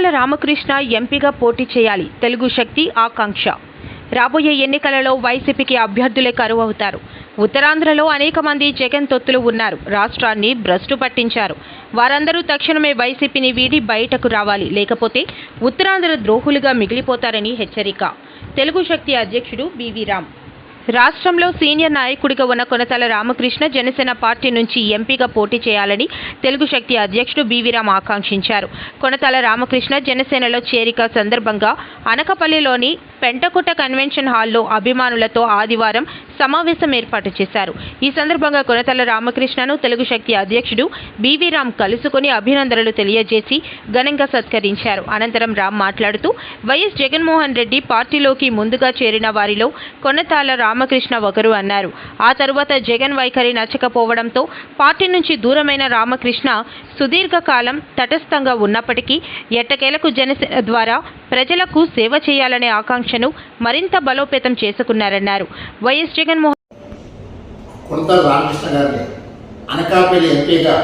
కొనతల రామకృష్ణ ఎంపీగా పోటీ చేయాలి. తెలుగు శక్తి ఆకాంక్ష. రాబోయే ఎన్నికలలో వైసీపీకి అభ్యర్థులే కరువు అవుతారు. ఉత్తరాంధ్రలో అనేక మంది జగన్ తొత్తులు ఉన్నారు. రాష్ట్రాన్ని భ్రష్టు పట్టించారు. వారందరూ తక్షణమే వైసీపీని వీడి బయటకు రావాలి. లేకపోతే ఉత్తరాంధ్ర ద్రోహులుగా మిగిలిపోతారని హెచ్చరిక. తెలుగు శక్తి అధ్యక్షుడు బివి రామ్. రాష్ట్రంలో సీనియర్ నాయకుడిగా ఉన్న కొనతల రామకృష్ణ జనసేన పార్టీ నుంచి ఎంపీగా పోటీ చేయాలని తెలుగు శక్తి అధ్యక్షుడు బివి రామ్ ఆకాంక్షించారు. కొనతల రామకృష్ణ జనసేనలో చేరిక సందర్భంగా అనకాపల్లిలోని పెంటకుట్ట కన్వెన్షన్ హాల్లో అభిమానులతో ఆదివారం సమావేశం ఏర్పాటు చేశారు. ఈ సందర్భంగా కొనతల రామకృష్ణను తెలుగు శక్తి అధ్యక్షుడు బివి రామ్ కలుసుకుని అభినందనలు తెలియజేసి ఘనంగా సత్కరించారు. అనంతరం రామ్ మాట్లాడుతూ వైఎస్ జగన్మోహన్ రెడ్డి పార్టీలోకి ముందుగా చేరిన వారిలో కొనతల రామకృష్ణ ఒకరు అన్నారు. ఆ తరువాత జగన్ వైఖరి నచ్చకపోవడంతో పార్టీ నుంచి దూరమైన రామకృష్ణ సుదీర్ఘకాలం తటస్థంగా ఉన్నప్పటికీ ఎట్టకేలకు జనసేన ద్వారా ప్రజలకు సేవ చేయాలనే ఆకాంక్షను మరింత బలోపేతం చేసుకున్నారన్నారు. వైఎస్ జగన్మోహన్ కొనతల రామకృష్ణ గారిని అనకాపల్లి ఎంపీగా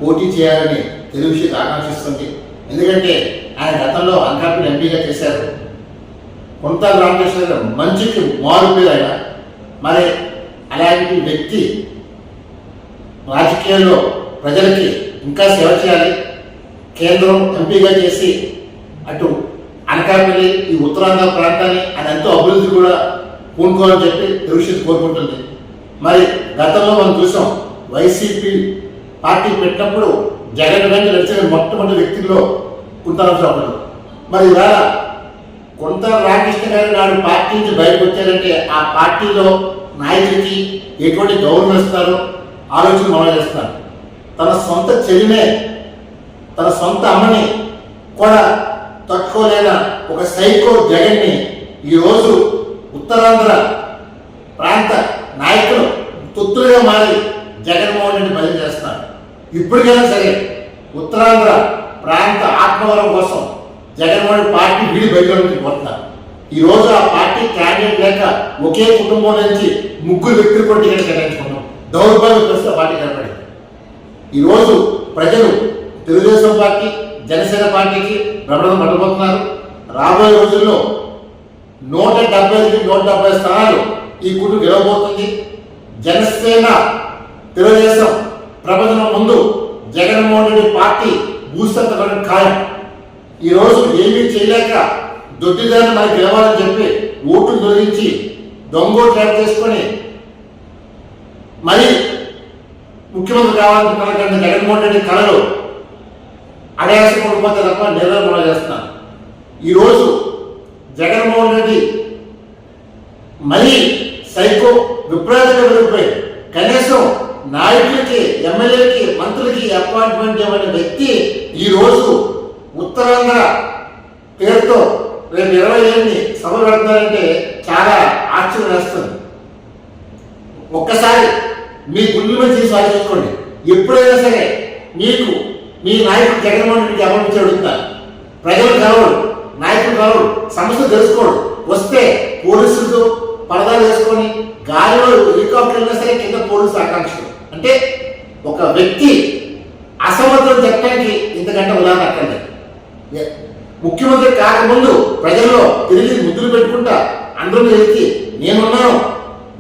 పోటీ చేయాలని తెలుగు శక్తి ఆకాంక్షిస్తుంది. ఎందుకంటే ఆయన గతంలో అనకాపల్లి ఎంపీగా చేశారు. కొనతల రామకృష్ణ గారు మంచికి మారు పేరు ఆయన. మరి అలాంటి వ్యక్తి రాజకీయాల్లో ప్రజలకి ఇంకా సేవ చేయాలి. కేంద్రం ఎంపీగా చేసి అటు అనకాపల్లి ఈ ఉత్తరాంధ్ర ప్రాంతాన్ని ఆయన ఎంతో అభివృద్ధి కూడా పూనుకోవాలని చెప్పి తెలుగు శక్తి కోరుకుంటుంది. మరి గతంలో మనం చూసాం, వైసీపీ పార్టీ పెట్టినప్పుడు జగన్ వెంట నడిచిన మొట్టమొదటి వ్యక్తుల్లో కొనతల. మరి ఇవాళ కొనతల రామకృష్ణ గారు నాడు పార్టీ నుంచి బయటకు వచ్చారంటే ఆ పార్టీలో నాయకుడికి ఎటువంటి గౌరవం ఇస్తారో ఆలోచన మొదలు చేస్తారు. తన సొంత చెల్లినే, తన సొంత అమ్మని కూడా తట్టుకోలేని ఒక సైకో జగన్ని ఈరోజు ఉత్తరాంధ్ర ప్రాంత నాయకులు తొత్తులుగా మారి జగన్మోహన్ రెడ్డి బదిలీ చేస్తారు. ఇప్పటికైనా సరే ఉత్తరాంధ్ర ప్రాంత ఆత్మగౌరవం కోసం జగన్మోహన్ పార్టీ వీడి బయటలోకి పోతున్నారు. ఈరోజు ఆ పార్టీ క్యాండిడేట్ లేక ఒకే కుటుంబం నుంచి ముగ్గురు వ్యక్తులు కూడా టికెట్ కేటాయించుకున్నాం. దౌర్భాగ్య పరిస్థితి పార్టీ కనపడింది. ఈరోజు ప్రజలు తెలుగుదేశం పార్టీ, జనసేన పార్టీకి ప్రకటన పట్టబోతున్నారు. రాబోయే రోజుల్లో 170 స్థానాలు ఈ కూటమి గెలవబోతుంది. జనసేన తెలుగుదేశం ప్రపంచం ముందు జగన్మోహన్ రెడ్డి పార్టీ భూస్థాపన ఖాయం. ఈరోజు ఏమీ చేయలేక దొడ్డిదారిని మనకి గెలవాలని చెప్పి ఓట్లు తొలగించి దొంగోట్లు యాడ్ చేసుకొని మరి ముఖ్యమంత్రి కావాలనుకున్న జగన్మోహన్ రెడ్డి కళలు అడయాస పడిపోతే తప్ప నిర్వహణ చేస్తున్నారు. ఈరోజు జగన్మోహన్ రెడ్డి మరీ సైకో విపరీతంగా పెరిగిపోయి కనీసం నాయకులకి, ఎమ్మెల్యేలకి, మంత్రులకి అపాయింట్మెంట్ ఇవ్వని వ్యక్తి ఈరోజు ఉత్తరాంధ్ర పేరుతో రేపు 20 సభ పెడతారంటే చాలా ఆశ్చర్యం వేస్తుంది. ఒక్కసారి మీ గుండెల మీద తీసి ఆలోచించుకోండి. ఎప్పుడైనా సరే మీకు మీ నాయకుడు జగన్మోహన్ రెడ్డికి అమలు అడుగుతారు. ప్రజలు కలవడు, నాయకులు కలవడు, సమస్య తెలుసుకోడు. వస్తే పోలీసులతో పరదాలు వేసుకొని గాలిలో హెలికాప్టర్ అయినా సరే కింద పోలీసు ఆకాంక్షలు. అంటే ఒక వ్యక్తి అసమర్థం చెప్పడానికి ఇంతకంటే ఉదాహరణ అక్కర్లేదు. ముఖ్యమంత్రి కాకముందు ప్రజల్లో తిరిగి ముద్దులు పెట్టుకుంటా అందరూ ఎక్కి నేనున్నాను,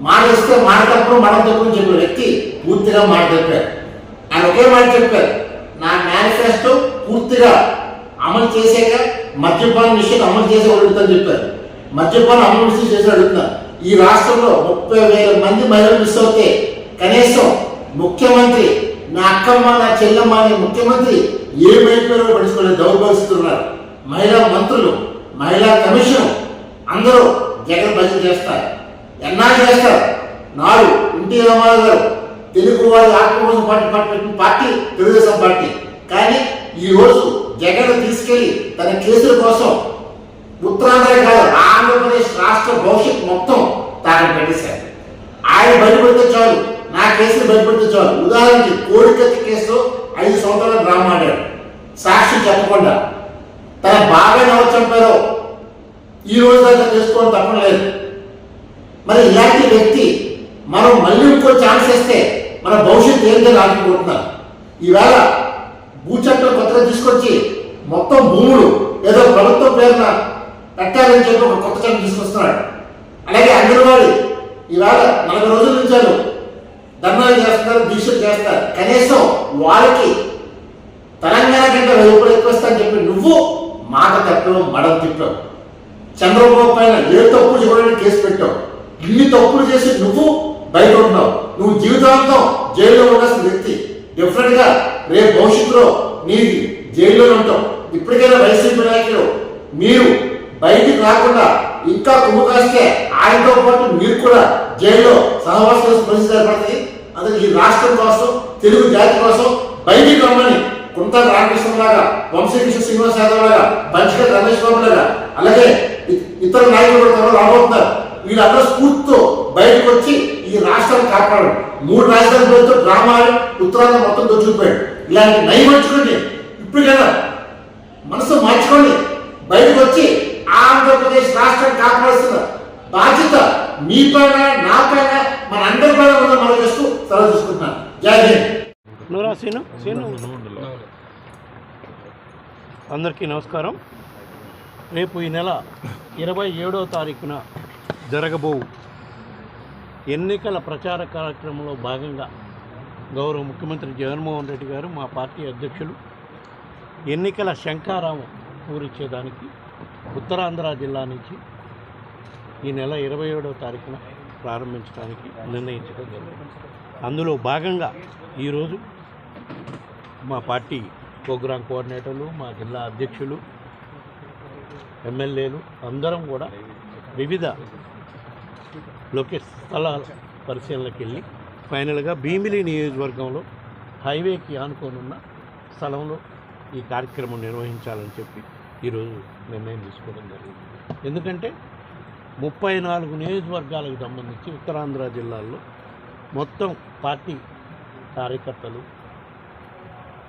మాట ఇస్తే మాట తప్పుడు మాట తప్పుడు చెప్పిన వ్యక్తి పూర్తిగా మాట చెప్పారు. ఆయన ఒకే మాట చెప్పారు, నా మేనిఫెస్టో పూర్తిగా అమలు చేసాక మద్యపాన విషయం అమలు చేసే అడుగుతాను చెప్పారు. మద్యపాన అమలు విషయం చేసి అడుగుతున్నారు. ఈ రాష్ట్రంలో 30,000 మంది మహిళలు మిస్ అవుతే కనీసం ముఖ్యమంత్రి నా అక్కమ్మ, నా చెల్లమ్మ అనే ముఖ్యమంత్రి ఏమైపోయారో పడుచుకోలేదు. దౌర్భాగ్యస్తున్నారు. మహిళా మంత్రులు, మహిళా కమిషన్ అందరూ జగన్ బదిలీ చేస్తారు. ఎన్నాళ్ళు చేస్తారు? నాడు ఎన్టీ రామారావు గారు తెలుగు వారి ఆత్మ కోసం పెట్టిన పార్టీ తెలుగుదేశం పార్టీ. కానీ ఈరోజు జగన్ తీసుకెళ్లి తన కేసుల కోసం ఉత్తరాంధ్ర కాదు ఆంధ్రప్రదేశ్ రాష్ట్ర భవిష్యత్ మొత్తం తాను పెట్టేశారు. ఆయన బయటపడితే చాలు, నా కేసులు బయటపడితే చాలు. ఉదాహరణకి కోడికత్తి కేసు 5 సంవత్సరాలు డ్రామా ఆడాడు. సాక్షి చెప్పకుండా తన బాగా ఎవరు చంపారో ఈ రోజు దాకా తెలుసుకోవడం తప్పలేదు. మరి ఇలాంటి వ్యక్తి మనం మళ్ళీ ఇంకో ఛాన్స్ ఇస్తే మన భవిష్యత్తు ఏంటో ఆడుకుంటున్నారు. ఈవేళ భూచట్టం కొత్తగా తీసుకొచ్చి మొత్తం భూములు ఏదో ప్రభుత్వం పేరున పెట్టాలని చెప్పి ఒక కొత్త చట్టం తీసుకొస్తున్నాడు. అలాగే అంగన్వాడీ ఈవేళ 40 రోజుల నుంచి ధర్నాలు చేస్తారు, దీక్షలు చేస్తారు. కనీసం వాళ్ళకి తెలంగాణ కంటే 1000 రూపాయలు ఎక్కువ వస్తా అని చెప్పి నువ్వు మాట తప్పడం మడం తిప్పావు. చంద్రబాబు పైన ఏ తప్పులు చేయడానికి కేసు పెట్టావు. ఇన్ని తప్పులు చేసి నువ్వు బయట ఉంటున్నావు. నువ్వు జీవితాంతం జైల్లో ఉండాల్సిన వ్యక్తి. డెఫినెట్ గా రేపు భవిష్యత్తులో నీకు జైల్లోనే ఉంటావు. ఇప్పటికైనా వైసీపీ నాయకులు మీరు బయటికి రాకుండా ఇంకా కుమ్ము కాస్తే ఆయనతో పాటు మీరు కూడా జైల్లో సహవాసం చేసిన పరిస్థితి ఏర్పడుతుంది. అందుకే ఈ రాష్ట్రం కోసం, తెలుగు జాతి కోసం బయటికి రమ్మని కుంట రామకృష్ణ లాగా, వంశీకృష్ణ శ్రీనివాస్ యాదవ్ లాగా, పంచకల్ రమేష్ బాబు లాగా, అలాగే ఇతర నాయకులు కూడా త్వరలో రాబోతున్నారు. వీళ్ళందరూ స్ఫూర్తితో బయటకు వచ్చి ఈ రాష్ట్రాన్ని కాపాడు. 3 రాజధాని పేరుతో డ్రామాలు ఉత్తరాంధ్ర మొత్తం దొచ్చుకుపోయాడు. ఇలాంటి నయమంచుకోండి, ఇప్పటికైనా మనసు మార్చుకోండి, బయటకు వచ్చి ఆంధ్రప్రదేశ్ రాష్ట్రం కాపాడాల్సిన బాధ్యత మీ పైన, నా పైన, మన అందరి పైన ఉందని మనం చేస్తూ సెలవు తీసుకుంటున్నాను. జై హింద్. అందరికీ నమస్కారం. రేపు ఈ నెల 27వ తారీఖున జరగబో ఎన్నికల ప్రచార కార్యక్రమంలో భాగంగా గౌరవ ముఖ్యమంత్రి జగన్మోహన్ రెడ్డి గారు, మా పార్టీ అధ్యక్షులు ఎన్నికల శంఖారావం పూరించేదానికి ఉత్తరాంధ్ర జిల్లా నుంచి ఈ నెల 27వ తారీఖున ప్రారంభించడానికి నిర్ణయించడం జరిగింది. అందులో భాగంగా ఈరోజు మా పార్టీ ప్రోగ్రాం కోఆర్డినేటర్లు, మా జిల్లా అధ్యక్షులు, ఎమ్మెల్యేలు అందరం కూడా వివిధ స్థలాల పరిశీలనకి వెళ్ళి ఫైనల్గా భీమిలి నియోజకవర్గంలో హైవేకి ఆనుకోనున్న స్థలంలో ఈ కార్యక్రమం నిర్వహించాలని చెప్పి ఈరోజు నిర్ణయం తీసుకోవడం జరిగింది. ఎందుకంటే 34 నియోజకవర్గాలకు సంబంధించి ఉత్తరాంధ్ర జిల్లాల్లో మొత్తం పార్టీ కార్యకర్తలు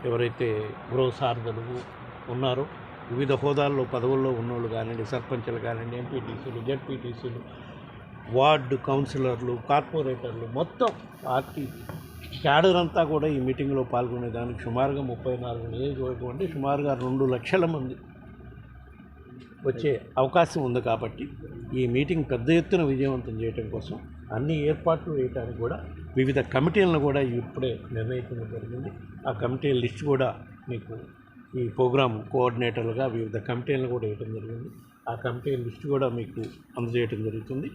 ఎవరైతే గృహసారథులు ఉన్నారో, వివిధ హోదాల్లో పదవుల్లో ఉన్నోళ్ళు కానివ్వండి, సర్పంచులు కానివ్వండి, ఎంపీటీసీలు, జెడ్పీటీసీలు, వార్డు కౌన్సిలర్లు, కార్పొరేటర్లు, మొత్తం పార్టీ క్యాడర్ అంతా కూడా ఈ మీటింగ్లో పాల్గొనేదానికి సుమారుగా 34 నియోజకవర్గం అంటే సుమారుగా 2 లక్షల మంది వచ్చే అవకాశం ఉంది. కాబట్టి ఈ మీటింగ్ పెద్ద ఎత్తున విజయవంతం చేయడం కోసం అన్ని ఏర్పాట్లు చేయడానికి కూడా వివిధ కమిటీలను కూడా ఇప్పుడే నిర్ణయించడం జరిగింది. ఆ కమిటీల లిస్ట్ కూడా మీకు ఈ ప్రోగ్రాం కోఆర్డినేటర్లుగా వివిధ కమిటీలను కూడా వేయడం జరిగింది. ఆ కమిటీల లిస్ట్ కూడా మీకు అందజేయడం జరుగుతుంది.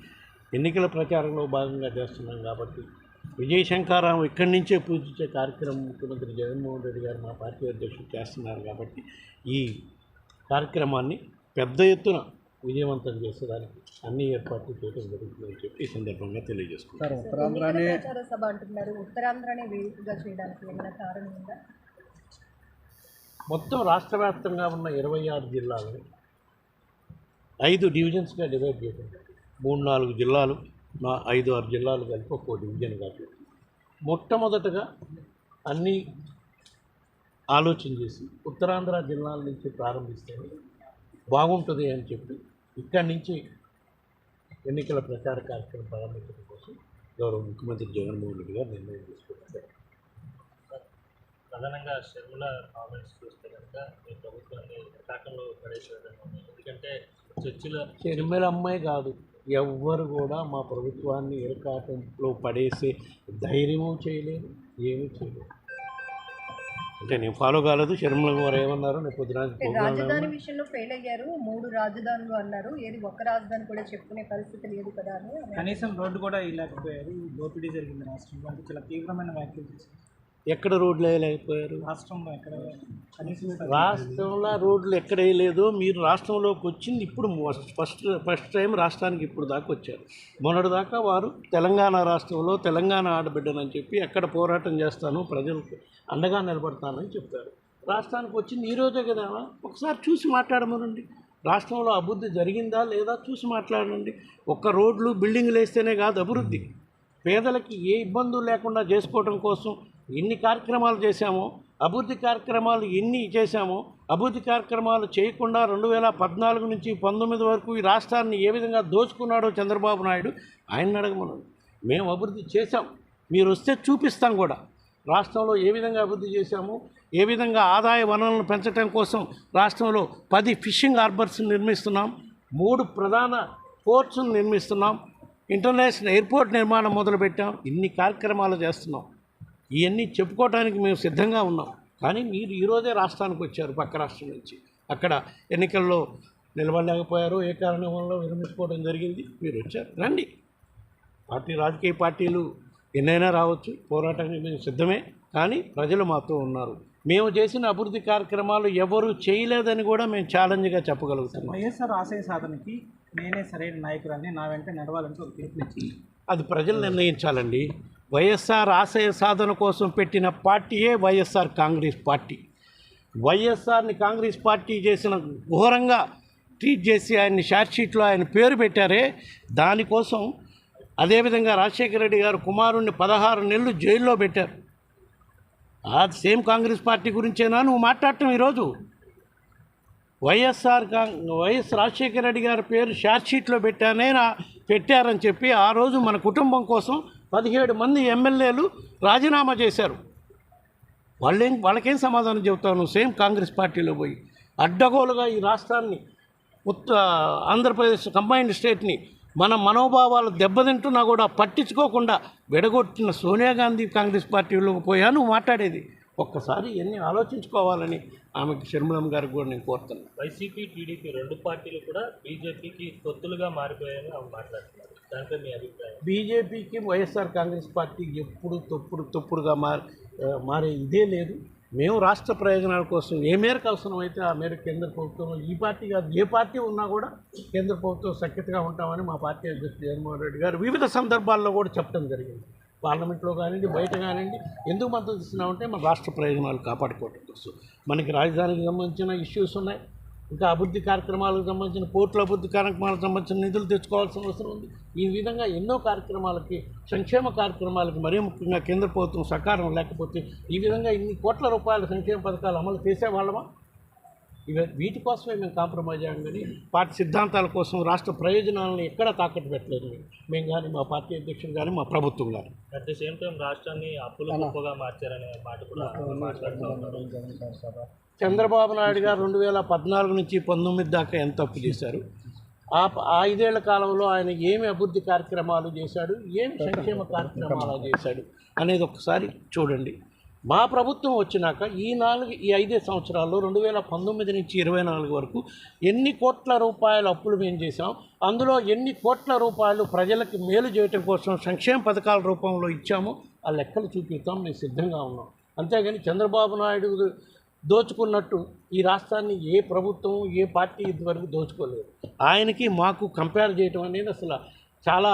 ఎన్నికల ప్రచారంలో భాగంగా చేస్తున్నాం కాబట్టి విజయశంకరారావు ఇక్కడి నుంచే పూజించే కార్యక్రమం ముఖ్యమంత్రి జగన్మోహన్ రెడ్డి గారు, మా పార్టీ అధ్యక్షులు చేస్తున్నారు. కాబట్టి ఈ కార్యక్రమాన్ని పెద్ద ఎత్తున విజయవంతం చేసేదానికి అన్ని ఏర్పాట్లు చేయడం జరుగుతుందని చెప్పి ఈ సందర్భంగా తెలియజేసుకుంటారు. మొత్తం రాష్ట్ర వ్యాప్తంగా ఉన్న 26 జిల్లాలను 5 డివిజన్స్గా డివైడ్ చేయడం, 3-4 జిల్లాలు, 5-6 జిల్లాలు కలిపి ఒక్కో డివిజన్ కాదు. మొట్టమొదటగా అన్నీ ఆలోచన చేసి ఉత్తరాంధ్ర జిల్లాల నుంచి ప్రారంభిస్తే బాగుంటుంది అని చెప్పి ఇక్కడి నుంచి ఎన్నికల ప్రచార కార్యక్రమం ప్రారంభించడం కోసం గౌరవ ముఖ్యమంత్రి జగన్మోహన్ రెడ్డి గారు నిర్ణయం తీసుకున్నారు. ప్రధానంగా షర్మిల కామెంట్స్ చూస్తే కనుక మీ ప్రభుత్వాన్ని అటాకంలో పడేసేయడం, ఎందుకంటే చర్చిలో షర్మిల అమ్మాయి కాదు, ఎవ్వరు కూడా మా ప్రభుత్వాన్ని ఇరకాటంలో పడేసే ధైర్యము చేయలేదు, ఏమీ చేయలేదు. అంటే నేను ఫాలో కాలేదు. షర్మిల గారు ఏమన్నారు, నేను పొద్దున రాజధాని విషయంలో ఫెయిల్ అయ్యారు, 3 రాజధానులు అన్నారు, ఏది ఒక్క రాజధాని కూడా చెప్పుకునే పరిస్థితి లేదు కదా అని. కనీసం రోడ్డు కూడా వేయలేకపోయారు, దోపిడీ జరిగింది రాష్ట్రంలో, అంటే చాలా తీవ్రమైన వ్యాఖ్యలు చేశారు. ఎక్కడ రోడ్లు వేయలేకపోయారు? రాష్ట్రంలో ఎక్కడ కనీసం రాష్ట్రంలో రోడ్లు ఎక్కడ వేయలేదు. మీరు రాష్ట్రంలోకి వచ్చింది ఇప్పుడు ఫస్ట్ టైం రాష్ట్రానికి ఇప్పుడు దాకా వచ్చారు. మొన్నటి దాకా వారు తెలంగాణ రాష్ట్రంలో తెలంగాణ ఆడబిడ్డనని చెప్పి ఎక్కడ పోరాటం చేస్తాను, ప్రజలకు అండగా నిలబడతానని చెప్పారు. రాష్ట్రానికి వచ్చింది ఈరోజే కదా, ఒకసారి చూసి మాట్లాడమనండి. రాష్ట్రంలో అభివృద్ధి జరిగిందా లేదా చూసి మాట్లాడండి. ఒక్క రోడ్లు బిల్డింగ్లు వేస్తేనే కాదు అభివృద్ధి. పేదలకి ఏ ఇబ్బందులు లేకుండా చేసుకోవడం కోసం ఎన్ని కార్యక్రమాలు చేశామో, అభివృద్ధి కార్యక్రమాలు ఎన్ని చేశామో, అభివృద్ధి కార్యక్రమాలు చేయకుండా 2014 నుంచి 19 వరకు ఈ రాష్ట్రాన్ని ఏ విధంగా దోచుకున్నాడో చంద్రబాబు నాయుడు, ఆయన అడగమన్నాడు. మేము అభివృద్ధి చేశాం, మీరు వస్తే చూపిస్తాం కూడా. రాష్ట్రంలో ఏ విధంగా అభివృద్ధి చేశాము, ఏ విధంగా ఆదాయ వనరులను పెంచడం కోసం రాష్ట్రంలో 10 ఫిషింగ్ హార్బర్స్ నిర్మిస్తున్నాం, 3 ప్రధాన పోర్ట్స్ను నిర్మిస్తున్నాం, ఇంటర్నేషనల్ ఎయిర్పోర్ట్ నిర్మాణం మొదలుపెట్టాం. ఇన్ని కార్యక్రమాలు చేస్తున్నాం. ఇవన్నీ చెప్పుకోవడానికి మేము సిద్ధంగా ఉన్నాం. కానీ మీరు ఈరోజే రాష్ట్రానికి వచ్చారు పక్క రాష్ట్రం నుంచి. అక్కడ ఎన్నికల్లో నిలబడలేకపోయారు, ఏ కారణం వల్ల విరమించుకోవడం జరిగింది. మీరు వచ్చారు, రండి. రాజకీయ పార్టీలు ఎన్నైనా రావచ్చు, పోరాటానికి మేము సిద్ధమే. కానీ ప్రజలు మాతో ఉన్నారు. మేము చేసిన అభివృద్ధి కార్యక్రమాలు ఎవరు చేయలేదని కూడా మేము ఛాలెంజ్గా చెప్పగలుగుతున్నాం. వైఎస్ఆర్ ఆశయ సాధనకి నేనే సరైన నాయకురాన్ని, నా వెంట నడవాలంటే ఒక పిలుపునిచ్చింది. అది ప్రజలు నిర్ణయించాలండి. వైఎస్ఆర్ ఆశయ సాధన కోసం పెట్టిన పార్టీయే వైఎస్ఆర్ కాంగ్రెస్ పార్టీ. వైఎస్ఆర్ని కాంగ్రెస్ పార్టీ చేసిన ఘోరంగా ట్రీట్ చేసి ఆయన్ని షార్ట్షీట్లో ఆయన పేరు పెట్టారే, దానికోసం అదేవిధంగా రాజశేఖర రెడ్డి గారు కుమారుణ్ణి 16 నెలలు జైల్లో పెట్టారు. ఆ సేమ్ కాంగ్రెస్ పార్టీ గురించేనా నువ్వు మాట్లాడటం ఈరోజు? వైఎస్ రాజశేఖర రెడ్డి గారి పేరు షార్ట్షీట్లో పెట్టారని చెప్పి ఆ రోజు మన కుటుంబం కోసం 17 మంది ఎమ్మెల్యేలు రాజీనామా చేశారు. వాళ్ళకేం సమాధానం చెబుతావు? సేమ్ కాంగ్రెస్ పార్టీలో పోయి అడ్డగోలుగా ఈ రాష్ట్రాన్ని ఆంధ్రప్రదేశ్ కంబైన్డ్ స్టేట్ని మన మనోభావాలు దెబ్బతింటున్నా కూడా పట్టించుకోకుండా విడగొట్టిన సోనియా గాంధీ కాంగ్రెస్ పార్టీలోకి పోయా నువ్వు మాట్లాడేది? ఒక్కసారి ఎన్ని ఆలోచించుకోవాలని ఆమెకి షర్మిలమ్మ గారికి కూడా నేను కోరుతున్నాను. వైసీపీ, టీడీపీ 2 పార్టీలు కూడా బీజేపీకి తొత్తులుగా మారిపోయాయని ఆమె మాట్లాడుతున్నారు. దానిపై మీ అభిప్రాయం? బీజేపీకి వైఎస్ఆర్ కాంగ్రెస్ పార్టీ ఎప్పుడు తొప్పుడుగా మారే ఇదే లేదు. మేము రాష్ట్ర ప్రయోజనాల కోసం ఏ మేరకు అవసరమైతే ఆ మేరకు కేంద్ర ప్రభుత్వం, ఈ పార్టీ కాదు ఏ పార్టీ ఉన్నా కూడా కేంద్ర ప్రభుత్వం సఖ్యతగా ఉంటామని మా పార్టీ అధ్యక్షుడు జగన్మోహన్ రెడ్డి గారు వివిధ సందర్భాల్లో కూడా చెప్పడం జరిగింది. పార్లమెంట్లో కానివ్వండి, బయట కానివ్వండి. ఎందుకు మద్దతు ఇస్తున్నామంటే మన రాష్ట్ర ప్రయోజనాలు కాపాడుకోవడం కోసం. మనకి రాజధానికి సంబంధించిన ఇష్యూస్ ఉన్నాయి, ఇంకా అభివృద్ధి కార్యక్రమాలకు సంబంధించిన పోర్టుల అభివృద్ధి కార్యక్రమాలకు సంబంధించిన నిధులు తెచ్చుకోవాల్సిన అవసరం ఉంది. ఈ విధంగా ఎన్నో కార్యక్రమాలకి, సంక్షేమ కార్యక్రమాలకి మరీ ముఖ్యంగా కేంద్ర ప్రభుత్వం సహకారం లేకపోతే ఈ విధంగా ఇన్ని కోట్ల రూపాయల సంక్షేమ పథకాలు అమలు చేసేవాళ్ళమా? వీటి కోసమే మేము కాంప్రమైజ్ అయ్యాం. కానీ పార్టీ సిద్ధాంతాల కోసం రాష్ట్ర ప్రయోజనాలను ఎక్కడా తాకట్టు పెట్టలేదు మేము కానీ, మా పార్టీ అధ్యక్షులు కానీ, మా ప్రభుత్వం కానీ. అట్ ది సేమ్ టైం రాష్ట్రాన్ని అప్పులు గొప్పగా మార్చారనే మాట కూడా మాట్లాడుతూ ఉన్నారు. చంద్రబాబు నాయుడు గారు 2014 నుంచి 19 దాకా ఎంత అప్పు చేశారు? ఆ 5 ఏళ్ల కాలంలో ఆయన ఏమి అభివృద్ధి కార్యక్రమాలు చేశాడు, ఏమి సంక్షేమ కార్యక్రమాలు చేశాడు అనేది ఒకసారి చూడండి. మా ప్రభుత్వం వచ్చినాక ఈ 5 సంవత్సరాల్లో 2019 నుంచి 24 వరకు ఎన్ని కోట్ల రూపాయల అప్పులు మేము చేసాం, అందులో ఎన్ని కోట్ల రూపాయలు ప్రజలకు మేలు చేయటం కోసం సంక్షేమ పథకాల రూపంలో ఇచ్చామో ఆ లెక్కలు చూపిస్తాం. మేము సిద్ధంగా ఉన్నాం. అంతేగాని చంద్రబాబు నాయుడు దోచుకున్నట్టు ఈ రాష్ట్రాన్ని ఏ ప్రభుత్వం, ఏ పార్టీ ఇంతవరకు దోచుకోలేదు. ఆయనకి మాకు కంపేర్ చేయటం అనేది అసలు చాలా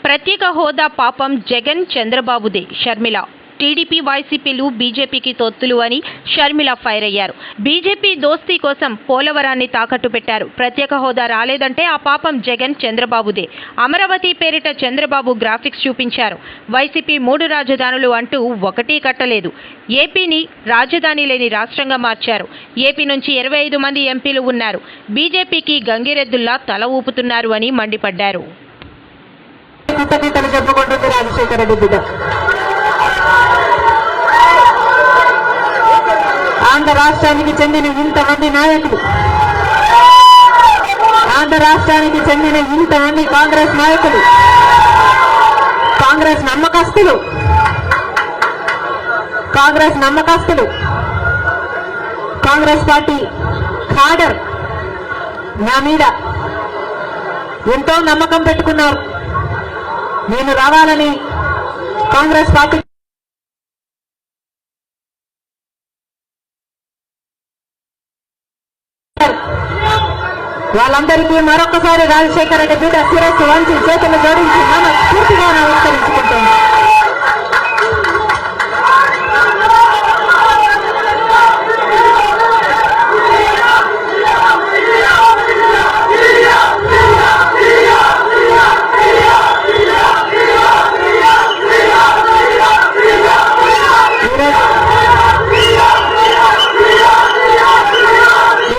ప్రత్యేక హోదా పాపం జగన్ చంద్రబాబుదే. షర్మిల టీడీపీ, వైసీపీలు బీజేపీకి తొత్తులు అని షర్మిల ఫైర్ అయ్యారు. బీజేపీ దోస్తీ కోసం పోలవరాన్ని తాకట్టు పెట్టారు. ప్రత్యేక హోదా రాలేదంటే ఆ పాపం జగన్ చంద్రబాబుదే. అమరావతి పేరిట చంద్రబాబు గ్రాఫిక్స్ చూపించారు. వైసీపీ 3 రాజధానులు అంటూ ఒకటి కట్టలేదు. ఏపీని రాజధాని లేని రాష్ట్రంగా మార్చారు. ఏపీ నుంచి 25 మంది ఎంపీలు ఉన్నారు. బీజేపీకి గంగిరెద్దుల్లా తల ఊపుతున్నారు అని మండిపడ్డారు. చెప్పుకుంటుంది రాజశేఖర రెడ్డి బిడ్డ. ఆంధ్ర రాష్ట్రానికి చెందిన ఇంతమంది నాయకులు, ఆంధ్ర రాష్ట్రానికి చెందిన ఇంతమంది కాంగ్రెస్ నాయకులు, కాంగ్రెస్ నమ్మకస్తులు, కాంగ్రెస్ పార్టీ ఖాడర్ నా మీద ఎంతో నమ్మకం పెట్టుకున్నారు. నేను రావాలని కాంగ్రెస్ పార్టీ వాళ్ళందరికీ మరొకసారి రాజశేఖర రెడ్డి బిడ్డ శిరస్సు వంచి చేతులు జోడించి పూర్తిగా నమస్కరించుకుంటాను.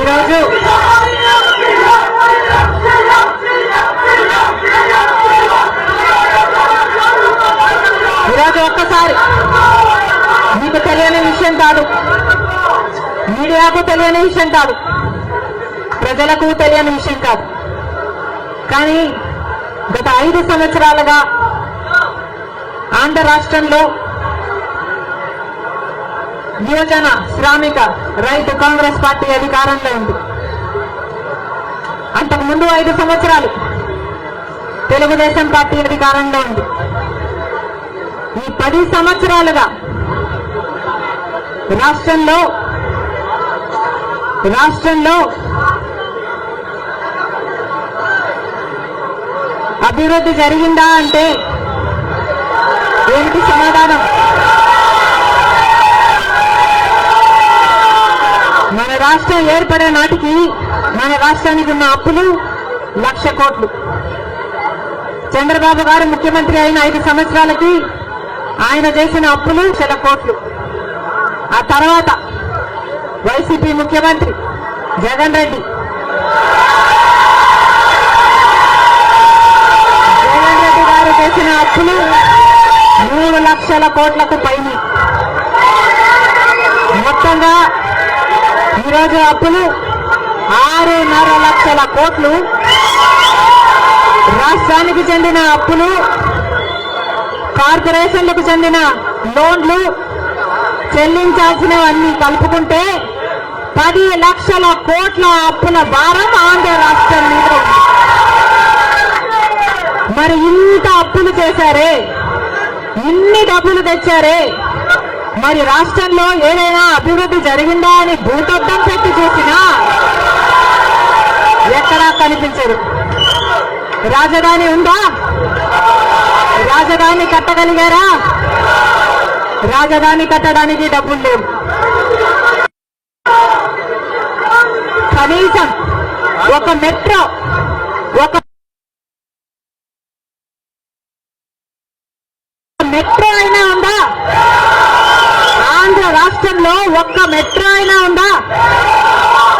ఈరోజు కాదు, మీడియాకు తెలియని విషయం కాదు, ప్రజలకు తెలియని విషయం కాదు. కానీ గత 5 సంవత్సరాలుగా ఆంధ్ర రాష్ట్రంలో యువజన శ్రామిక రైతు కాంగ్రెస్ పార్టీ అధికారంలో ఉంది. అంతకుముందు 5 సంవత్సరాలు తెలుగుదేశం పార్టీ అధికారంలో ఉంది. ఈ 10 సంవత్సరాలుగా రాష్ట్రంలో అభివృద్ధి జరిగిందా అంటే ఏంటి సమాధానం? మన రాష్ట్రం ఏర్పడే నాటికి మన రాష్ట్రానికి ఉన్న అప్పులు 1,00,000 కోట్లు. చంద్రబాబు గారు ముఖ్యమంత్రి అయిన 5 సంవత్సరాలకి ఆయన చేసిన అప్పులు 1,00,000 కోట్లు. ఆ తర్వాత వైసీపీ ముఖ్యమంత్రి జగన్ రెడ్డి గారు చేసిన అప్పులు 3 లక్షల కోట్లకు పైన. మొత్తంగా ఈరోజు అప్పులు 6.5 లక్షల కోట్లు. రాష్ట్రానికి చెందిన అప్పులు, కార్పొరేషన్లకు చెందిన లోన్లు చెల్లించాల్సినవన్నీ కలుపుకుంటే 10 లక్షల కోట్ల అప్పుల భారం ఆంధ్ర రాష్ట్రం మీద ఉంది. మరి ఇంత అప్పులు చేశారే, ఇన్ని డబ్బులు తెచ్చారే, మరి రాష్ట్రంలో ఏదైనా అభివృద్ధి జరిగిందా అని భూతద్దం పెట్టి చూసినా ఎక్కడా కనిపించదు. రాజధాని ఉందా? రాజధాని కట్టగలిగారా? రాజధాని కట్టడానికి డబ్బులు లేవు. కనీసం ఒక మెట్రో అయినా ఉందా? ఆంధ్ర రాష్ట్రంలో ఒక్క మెట్రో అయినా ఉందా?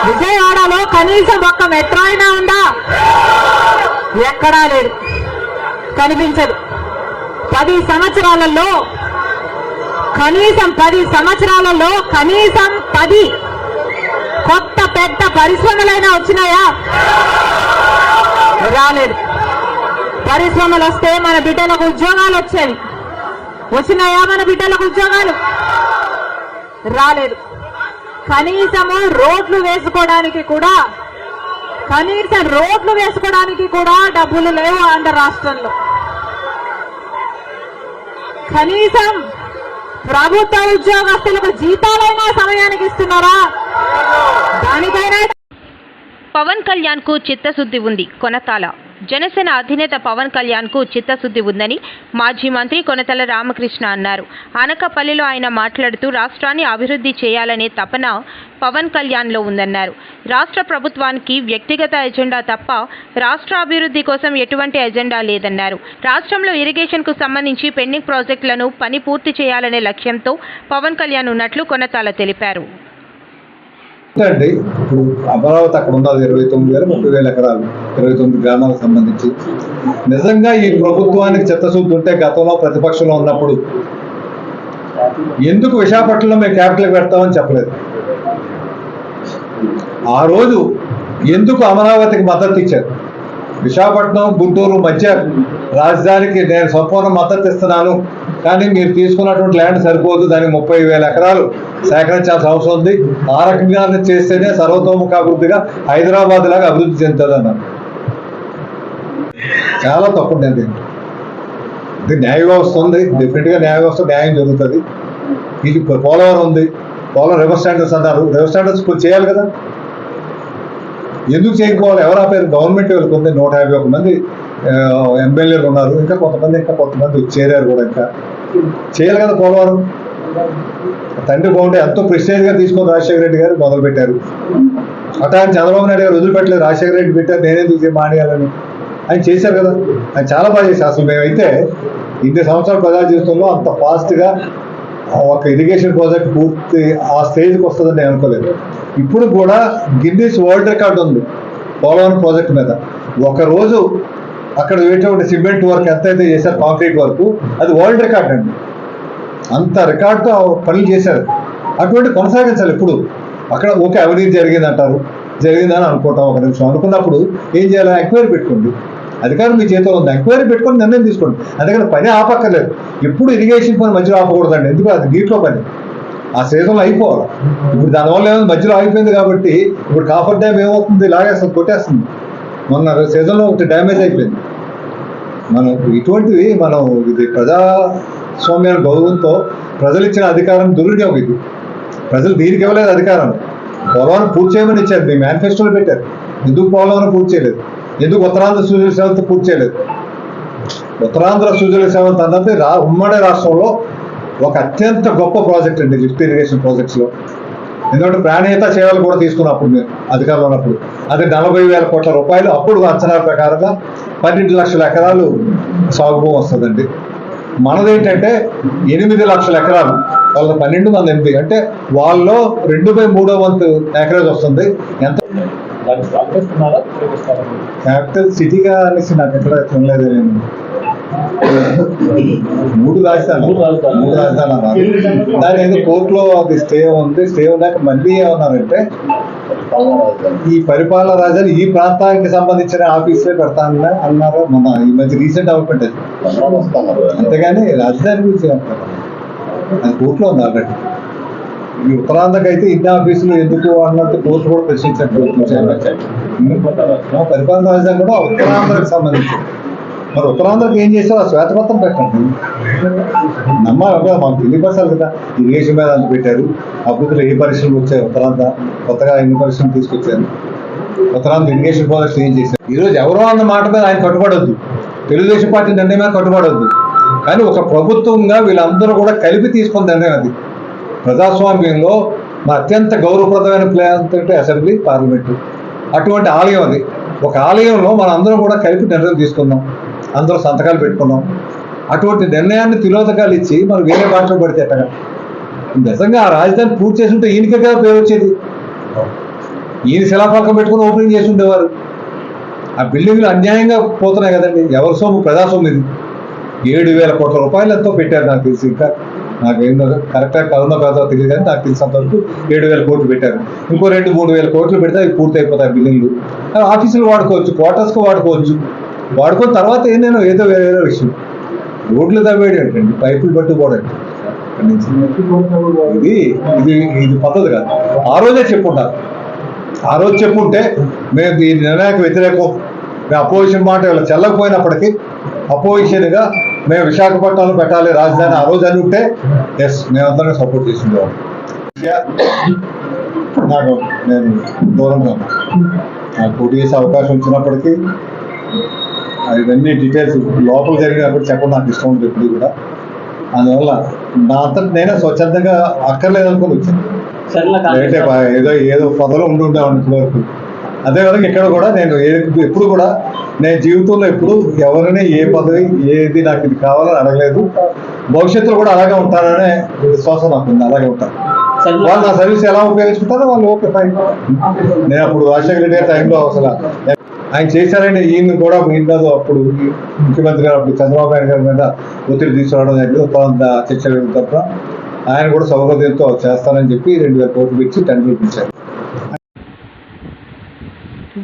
విజయవాడలో కనీసం ఒక్క మెట్రో అయినా ఉందా? ఎక్కడా లేదు, కనిపించదు. 10 సంవత్సరాలలో కనీసం 10 కొత్త పెద్ద పరిశ్రమలైనా వచ్చినాయా? రాలేదు. పరిశ్రమలు వస్తే మన బిడ్డలకు ఉద్యోగాలు వచ్చేవి. వచ్చినాయా మన బిడ్డలకు ఉద్యోగాలు? రాలేదు. కనీసం రోడ్లు వేసుకోవడానికి కూడా డబ్బులు లేవు ఆంధ్ర రాష్ట్రంలో. కనీసం ప్రభుత్వ ఉద్యోగస్తులకు జీతాలైనా సమయానికి ఇస్తున్నారా? దానికైనా పవన్ కళ్యాణ్ కు చిత్తశుద్ధి ఉంది. కొనతాల జనసేన అధినేత పవన్ కళ్యాణ్ కు చిత్తశుద్ధి ఉందని మాజీ మంత్రి కొనతల రామకృష్ణ అన్నారు. అనకాపల్లిలో ఆయన మాట్లాడుతూ రాష్ట్రాన్ని అభివృద్ధి చేయాలనే తపన పవన్ కళ్యాణ్లో ఉందన్నారు. రాష్ట్ర ప్రభుత్వానికి వ్యక్తిగత ఎజెండా తప్ప రాష్ట్ర అభివృద్ధి కోసం ఎటువంటి ఎజెండా లేదన్నారు. రాష్ట్రంలో ఇరిగేషన్కు సంబంధించి పెండింగ్ ప్రాజెక్టులను పని పూర్తి చేయాలనే లక్ష్యంతో పవన్ కళ్యాణ్ ఉన్నట్లు కొనతాల తెలిపారు. అండి ఇప్పుడు అమరావతి అక్కడ ఉన్నది 29,000-30,000 ఎకరాలు 29 గ్రామాలకు సంబంధించి. నిజంగా ఈ ప్రభుత్వానికి చిత్తశుద్ధి ఉంటే గతంలో ప్రతిపక్షంలో ఉన్నప్పుడు ఎందుకు విశాఖపట్నంలో మేము క్యాపిటల్ పెడతామని చెప్పలేదు? ఆ రోజు ఎందుకు అమరావతికి మద్దతు ఇచ్చారు? విశాఖపట్నం గుంటూరు మధ్య రాజధానికి నేను సంపూర్ణ మద్దతు ఇస్తున్నాను, కానీ మీరు తీసుకున్నటువంటి ల్యాండ్ సరిపోదు, దానికి 30,000 ఎకరాలు సేకరించాల్సిన అవసరం ఉంది. ఆ రకంగా చేస్తేనే సర్వతోముఖ అభివృద్ధిగా హైదరాబాద్ లాగా అభివృద్ధి చెందుతుంది అన్నారు. చాలా తప్పు నిర్ణయం. ఇది న్యాయ వ్యవస్థ ఉంది, డెఫినెట్గా న్యాయ వ్యవస్థ న్యాయం జరుగుతుంది. ఇది పోలవరం ఉంది, పోలవరం రివర్ స్టాండర్డ్స్ అన్నారు, రివర్ స్టాండర్డ్స్ కొంచెం చేయాలి కదా. ఎందుకు చేయకపోవాలి? ఎవరు ఆపారు? గవర్నమెంట్ వాళ్ళకు ఉంది. 151 మంది ఎమ్మెల్యేలు ఉన్నారు, ఇంకా కొంతమంది చేరారు కూడా. ఇంకా చేయాలి కదా పోలవరం. తండ్రి బాగుంటే ఎంతో ప్రెస్టేజ్గా తీసుకొని రాజశేఖర రెడ్డి గారు మొదలుపెట్టారు. అట్లా చంద్రబాబు నాయుడు గారు వదిలిపెట్టలేదు. రాజశేఖర రెడ్డి పెట్టారు, నేనేందుకు మానేయాలని. ఆయన చేశారు కదా, ఆయన చాలా బాగా చేశారు. అసలు మేమైతే ఇన్ని సంవత్సరాల ప్రజా జీవితంలో అంత ఫాస్ట్గా ఒక ఇరిగేషన్ ప్రాజెక్ట్ పూర్తి ఆ స్టేజ్కి వస్తుందని నేను అనుకోలేదు. ఇప్పుడు కూడా గిన్నీస్ వరల్డ్ రికార్డు ఉంది పోలవరం ప్రాజెక్ట్ మీద. ఒకరోజు అక్కడ వేసేటువంటి సిమెంట్ వర్క్ ఎంతైతే చేశారు, కాంక్రీట్ వర్క్, అది వరల్డ్ రికార్డ్ అండి. అంత రికార్డుతో పనులు చేశారు. అటువంటి కొనసాగించాలి. ఇప్పుడు అక్కడ ఓకే అవినీతి జరిగిందంటారు, జరిగిందని అనుకుంటాం ఒక నిమిషం. అనుకున్నప్పుడు ఏం చేయాలి? ఎంక్వైరీ పెట్టుకోండి. అధికారం మీ చేతిలో ఉంది, ఎంక్వైరీ పెట్టుకొని నిర్ణయం తీసుకోండి. అందుకని పని ఆపక్కర్లేదు. ఎప్పుడు ఇరిగేషన్ పని మధ్యలో ఆపకూడదండి. ఎందుకు? అది నీటిలో పని, ఆ సీజన్లో అయిపోవాలి. ఇప్పుడు దానివల్ల ఏమైనా మధ్యలో ఆగిపోయింది కాబట్టి ఇప్పుడు కాఫర్ డ్యామ్ ఏమవుతుంది? లాగేస్తుంది, కొట్టేస్తుంది. మొన్న సీజన్లో ఒకటి డ్యామేజ్ అయిపోయింది. మనం ఇటువంటివి మనం ఇది ప్రజాస్వామ్యాన్ని గౌరవంతో ప్రజలు ఇచ్చిన అధికారం దుర్వినియోగం. ఇది ప్రజలు దీనికి ఇవ్వలేదు అధికారం. పోలవరం పూర్తి చేయమని ఇచ్చారు, మీ మేనిఫెస్టోలో పెట్టారు. ఎందుకు పోలవరం పూర్తి చేయలేదు? ఎందుకు ఉత్తరాంధ్ర సుజల సేవంతో పూర్తి చేయలేదు? ఉత్తరాంధ్ర సుజల సేవంత అన్నది ఉమ్మడి రాష్ట్రంలో ఒక అత్యంత గొప్ప ప్రాజెక్ట్ అండి, లిఫ్ట్ ఇరిగేషన్ ప్రాజెక్ట్స్లో. ఎందుకంటే ప్రాణహిత సేవలు కూడా తీసుకున్నప్పుడు మేము అధికారంలో ఉన్నప్పుడు అది 40,000 కోట్ల రూపాయలు. అప్పుడు అంచనా ప్రకారంగా 12 లక్షల ఎకరాలు సాగు భూమి వస్తుందండి. మనదేంటంటే 8 లక్షల ఎకరాలు, వాళ్ళ 12 మంది 8, అంటే వాళ్ళలో 2/3 వంతు ఎకరేజ్ వస్తుంది. ఎంత క్యాపిటల్ సిటీగా అనేసి నాకు ఎక్కడ చూడలేదు నేను. 3 రాజధానులు దాని ఏదో కోర్టులో అది స్టే ఉంది. స్టే ఉన్నాక మళ్ళీ ఏమన్నారంటే ఈ పరిపాలన రాజధాని ఈ ప్రాంతానికి సంబంధించిన ఆఫీసులే పెడతానని అన్నారు. మన ఈ మధ్య రీసెంట్ డెవలప్మెంట్ అది. అంతేగాని రాజధాని గురించి అది కోర్టులో ఉంది ఆల్రెడీ. ఈ ఉత్తరాంధ్రకి అయితే ఇన్ని ఆఫీసులు ఎందుకు అన్నట్టు కోర్టు కూడా ప్రశ్నించారు. పరిపాలన రాజధాని కూడా ఉత్తరాంధ్రకి సంబంధించి. మరి ఉత్తరాంధ్రకి ఏం చేసావు? ఆ శ్వేతపత్రం పెట్టండి. నమ్మాలి కదా, మాకు తెలియపరచాలి కదా. ఇరిగేషన్ మీద అంత పెట్టారు, అభివృద్ధిలో ఏ పరిశ్రమలు వచ్చాయి, ఉత్తరాంధ్ర కొత్తగా ఎన్ని పరిశ్రమలు తీసుకొచ్చారు, ఉత్తరాంధ్ర ఇరిగేషన్ ప్రాజెక్ట్స్ ఏం చేశారు. ఈరోజు ఎవరో అన్న మాట మీద ఆయన కట్టుబడొద్దు, తెలుగుదేశం పార్టీ నిర్ణయం మీద కట్టుబడొద్దు. కానీ ఒక ప్రభుత్వంగా వీళ్ళందరూ కూడా కలిపి తీసుకున్న నిర్ణయం అది. ప్రజాస్వామ్యంలో మన అత్యంత గౌరవప్రదమైన ప్లేస్ అంటే అసెంబ్లీ, పార్లమెంటు. అటువంటి ఆలయం అది. ఒక ఆలయంలో మన అందరం కూడా కలిపి నిర్ణయం తీసుకున్నాం, అందరూ సంతకాలు పెట్టుకున్నాం. అటువంటి నిర్ణయాన్ని తిలోదకాలు ఇచ్చి మనం వేరే భాషలో పడితే ఎట్టగా? నిజంగా ఆ రాజధాని పూర్తి చేసి ఉంటే ఈయనకే కదా పేరు వచ్చేది. ఈయన శిలాఫలకం పెట్టుకుని ఓపెనింగ్ చేసి ఉండేవారు. ఆ బిల్డింగ్లు అన్యాయంగా పోతున్నాయి కదండి. ఎవరి సొమ్ము? ప్రజాస్వామ్యం. 7,000 కోట్ల రూపాయలు ఎంతో పెట్టారు నాకు తెలిసి. ఇంకా నాకేందో కరెక్ట్గా కరోనా కాదో తెలియదు కానీ నాకు తెలిసినంతవరకు 7,000 కోట్లు పెట్టారు. ఇంకో 2-3 కోట్లు పెడితే అవి పూర్తి అయిపోతాయి బిల్డింగ్లు. ఆఫీసులు వాడుకోవచ్చు, క్వార్టర్స్కి వాడుకోవచ్చు. వాడుకున్న తర్వాత ఏదో వేరే విషయం. రోడ్లు తవ్వేయడం ఏంటండి, పైపులు పట్టుకోవడం. ఇది పద్ధతి కాదు. ఆ రోజే చెప్పుంటారు. ఆ రోజు చెప్పుంటే మేము ఈ నిర్ణయానికి వ్యతిరేకం, మేము అపోజిషన్ మాట వీళ్ళు చెల్లకపోయినప్పటికీ అపోజిషన్గా మేము విశాఖపట్నంలో పెట్టాలి రాజధాని ఆ రోజు అని ఉంటే ఎస్ మేమందరం సపోర్ట్ చేసిండేవాళ్ళం. నాకు నేను దూరంగా నాకు పోటీ చేసే అవకాశం వచ్చినప్పటికీ ఇవన్నీ డీటెయిల్స్ లోపల జరిగినప్పుడు చెప్పడం నాకు ఇష్టం ఉంటుంది ఎప్పుడు కూడా. అందువల్ల నా అంతటి నేనే స్వచ్ఛందంగా అక్కర్లేదు అనుకుని వచ్చింది. అంటే ఏదో పదలో ఉండేవాడిని ఇప్పటి వరకు. అదేవిధంగా ఇక్కడ కూడా నేను ఎప్పుడు కూడా నేను జీవితంలో ఎప్పుడు ఎవరిని ఏ పదవి ఏది నాకు ఇది కావాలని అడగలేదు. భవిష్యత్తులో కూడా అలాగే ఉంటారనే విశ్వాసం నాకు ఉంది. అలాగే ఉంటాను. వాళ్ళు నా సర్వీస్ ఎలా ఉపయోగించుకుంటారో వాళ్ళు ఓకే ఫైన్. నేను అప్పుడు రాజశేఖర రెడ్డి గారి టైంలో అసలు ఆయన చేశారని ఈయన కూడా మీందో అప్పుడు ముఖ్యమంత్రి గారు అప్పుడు చంద్రబాబు నాయుడు గారి మీద ఒత్తిడి తీసుకురావడం జరిగింది. కొంత చర్చలు తప్ప ఆయన కూడా సౌకర్యంతో చేస్తానని చెప్పి 2,000 కోట్లు పెట్టి టెండర్లు పిలిచారు.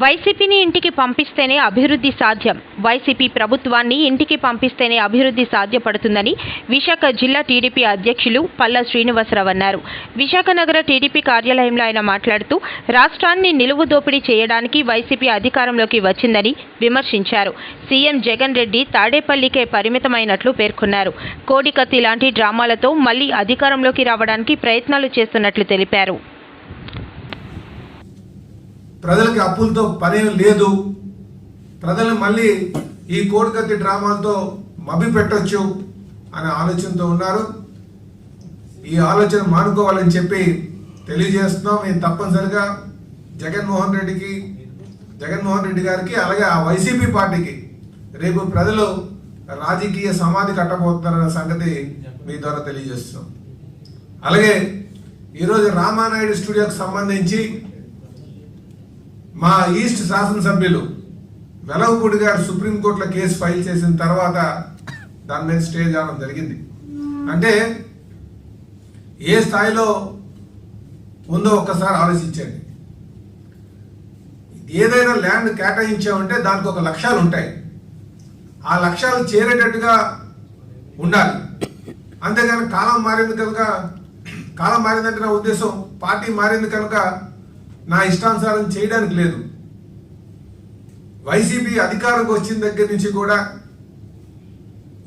వైసీపీని ఇంటికి పంపిస్తేనే అభివృద్ధి సాధ్యం. వైసీపీ ప్రభుత్వాన్ని ఇంటికి పంపిస్తేనే అభివృద్ధి సాధ్యపడుతుందని విశాఖ జిల్లా టీడీపీ అధ్యక్షులు పల్లా శ్రీనివాసరావు అన్నారు. విశాఖ నగర టీడీపీ కార్యాలయంలో ఆయన మాట్లాడుతూ రాష్ట్రాన్ని నిలువు దోపిడీ చేయడానికి వైసీపీ అధికారంలోకి వచ్చిందని విమర్శించారు. సీఎం జగన్ రెడ్డి తాడేపల్లికే పరిమితమైనట్లు పేర్కొన్నారు. కోడికత్తి లాంటి డ్రామాలతో మళ్లీ అధికారంలోకి రావడానికి ప్రయత్నాలు చేస్తున్నట్లు తెలిపారు. ప్రజలకి అప్పులతో పనేం లేదు, ప్రజలు మళ్ళీ ఈ కోడికత్తి డ్రామాలతో మభ్య పెట్టొచ్చు అనే ఆలోచనతో ఉన్నారు. ఈ ఆలోచన మానుకోవాలని చెప్పి తెలియజేస్తున్నాం. మేము తప్పనిసరిగా జగన్మోహన్ రెడ్డి గారికి అలాగే ఆ వైసీపీ పార్టీకి రేపు ప్రజలు రాజకీయ సమాధి కట్టబోతున్నారన్న సంగతి మీ ద్వారా తెలియజేస్తున్నాం. అలాగే ఈరోజు రామానాయుడు స్టూడియోకి సంబంధించి మా ఈస్ట్ శాసనసభ్యులు వెలవపూడి గారు సుప్రీంకోర్టులో కేసు ఫైల్ చేసిన తర్వాత దాని మీద స్టే చేయడం జరిగింది. అంటే ఏ స్థాయిలో ఉందో ఒక్కసారి ఆలోచించండి. ఏదైనా ల్యాండ్ కేటాయించామంటే దానికి ఒక లక్ష్యాలు ఉంటాయి. ఆ లక్ష్యాలు చేరేటట్టుగా ఉండాలి. అంతేగాని కాలం మారిందంటే నా ఉద్దేశం పార్టీ మారింది కనుక నా ఇష్టానుసారం చేయడానికి లేదు. వైసీపీ అధికారంకి వచ్చిన దగ్గర నుంచి కూడా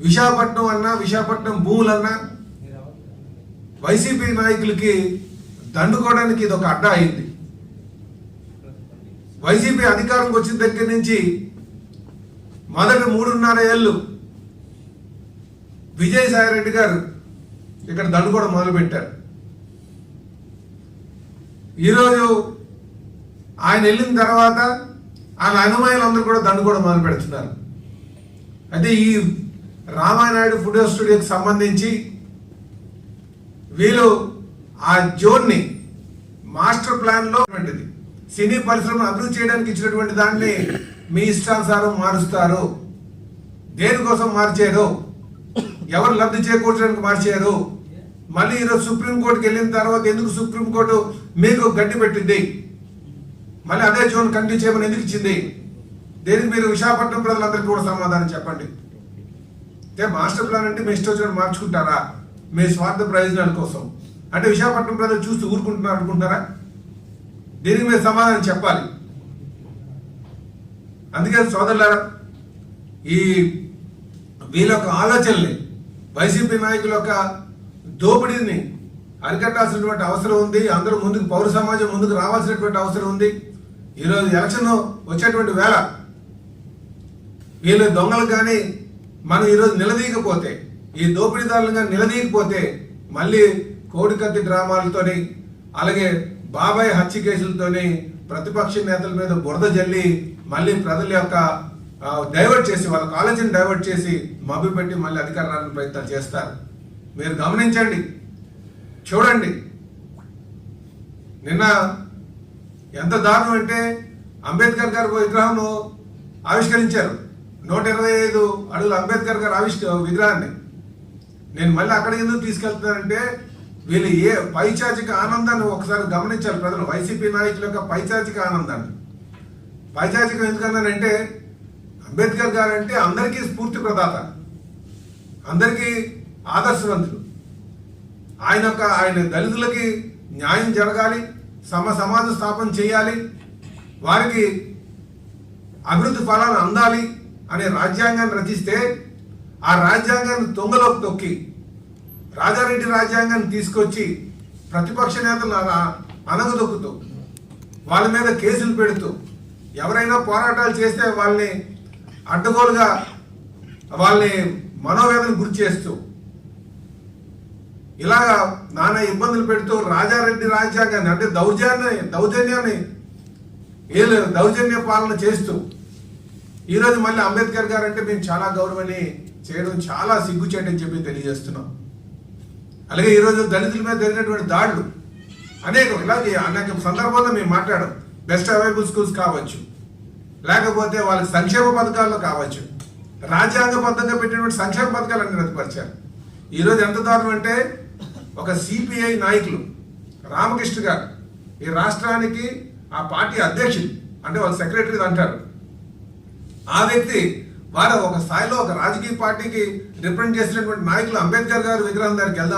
విశాఖపట్నం భూములన్నా వైసీపీ నాయకులకి దండుకోవడానికి ఇది ఒక అడ్డా అయింది. వైసీపీ అధికారంకి వచ్చిన దగ్గర నుంచి మొదటి 3.5 ఏళ్ళు విజయసాయిరెడ్డి గారు ఇక్కడ దండుకోవడం మొదలుపెట్టారు. ఈరోజు ఆయన వెళ్ళిన తర్వాత ఆయన అనుమానులందరూ కూడా దండుకోవడం మొదలు పెడుతున్నారు. అయితే ఈ రామానాయుడు ఫోటో స్టూడియోకి సంబంధించి వీళ్ళు ఆ జోన్ని మాస్టర్ ప్లాన్లో సినీ పరిశ్రమను అభివృద్ధి చేయడానికి ఇచ్చినటువంటి దాన్ని మీ ఇష్టానుసారం మారుస్తారు. దేనికోసం మార్చారు, ఎవరు లబ్ధి చేకూర్చడానికి మార్చారు. మళ్ళీ ఈరోజు సుప్రీంకోర్టుకి వెళ్ళిన తర్వాత ఎందుకు సుప్రీంకోర్టు మీకు గడ్డి పెట్టింది, మళ్ళీ అదే జోన్ కంటిన్యూ చేయమని ఎందుకు ఇచ్చింది? దేనికి మీరు విశాఖపట్నం ప్రజలందరికీ కూడా సమాధానం చెప్పండి. మాస్టర్ ప్లాన్ అంటే మీ ఇష్టం వచ్చినట్టు మార్చుకుంటారా మీ స్వార్థ ప్రయోజనాల కోసం? అంటే విశాఖపట్నం ప్రజలు చూస్తూ ఊరుకుంటున్నారు అనుకుంటారా? దీనికి మీరు సమాధానం చెప్పాలి. అందుకే సోదరులారా, ఈ వీళ్ళ యొక్క ఆలోచనల్ని, వైసీపీ నాయకుల యొక్క దోపిడీని అరికట్టాల్సినటువంటి అవసరం ఉంది. అందరూ ముందుకు, పౌర సమాజం ముందుకు రావాల్సినటువంటి అవసరం ఉంది. ఈరోజు ఎలక్షన్ వచ్చేటువంటి వేళ వీళ్ళు దొంగలు కానీ మనం ఈరోజు నిలదీయకపోతే, ఈ దోపిడీదారులు కానీ నిలదీయకపోతే మళ్ళీ కోడికత్తి డ్రామాలతోని, అలాగే బాబాయ్ హత్య కేసులతోని ప్రతిపక్ష నేతల మీద బురద జల్లి మళ్ళీ ప్రజల యొక్క డైవర్ట్ చేసి, వాళ్ళ ఆలోచన డైవర్ట్ చేసి మభ్య పెట్టి మళ్ళీ అధికారాన్ని ప్రయత్నాలు చేస్తారు. మీరు గమనించండి, చూడండి. నిన్న ఎంత దారుణం అంటే అంబేద్కర్ గారు విగ్రహం ఆవిష్కరించారు. 125 అడుగుల అంబేద్కర్ గారు విగ్రహాన్ని. నేను మళ్ళీ అక్కడికి ఎందుకు తీసుకెళ్తున్నానంటే వీళ్ళు ఏ పైచాచిక ఆనందాన్ని ఒకసారి గమనించాలి ప్రజలు. వైసీపీ నాయకుల యొక్క పైచాచిక ఆనందాన్ని. పైచాచికం ఎందుకన్నానంటే అంబేద్కర్ గారు అంటే అందరికీ స్ఫూర్తి ప్రదాత, అందరికీ ఆదర్శవంతులు. ఆయన దళితులకి న్యాయం జరగాలి, సమాజ స్థాపన చేయాలి, వారికి అభివృద్ధి ఫలాలు అందాలి అనే రాజ్యాంగాన్ని రచిస్తే ఆ రాజ్యాంగాన్ని తొంగలోకి తొక్కి రాజారెడ్డి రాజ్యాంగాన్ని తీసుకొచ్చి ప్రతిపక్ష నేతలు అనగదొక్కుతూ వాళ్ళ మీద కేసులు పెడుతూ ఎవరైనా పోరాటాలు చేస్తే వాళ్ళని అడ్డగోలుగా వాళ్ళని మనోవేదన గురి చేస్తూ ఇలాగా నానా ఇబ్బందులు పెడుతూ రాజారెడ్డి రాజ్యాంగాన్ని అంటే దౌర్జన్య పాలన చేస్తూ ఈరోజు మళ్ళీ అంబేద్కర్ గారు అంటే మేము చాలా గౌరవని చేయడం చాలా సిగ్గుచేటని చెప్పి తెలియజేస్తున్నాం. అలాగే ఈరోజు దళితుల మీద జరిగినటువంటి దాడులు ఇలాగే అనేక సందర్భాల్లో మేము మాట్లాడాం. బెస్ట్ అవైలబుల్ స్కూల్స్ కావచ్చు, లేకపోతే వాళ్ళకి సంక్షేమ పథకాల్లో కావచ్చు, రాజ్యాంగబద్ధంగా పెట్టినటువంటి సంక్షేమ పథకాలన్నీ రద్దుపరిచారు. ఈరోజు ఎంత దారుణం అంటే ఒక సిపిఐ నాయకులు రామకృష్ణ గారు ఈ రాష్ట్రానికి ఆ పార్టీ అధ్యక్షుడు అంటే వాళ్ళ సెక్రటరీ అంటారు. ఆ వ్యక్తి వారు ఒక స్థాయిలో ఒక రాజకీయ పార్టీకి రిప్రజెంట్ చేసినటువంటి నాయకులు అంబేద్కర్ గారు విగ్రహం దగ్గరికి వెళ్దాం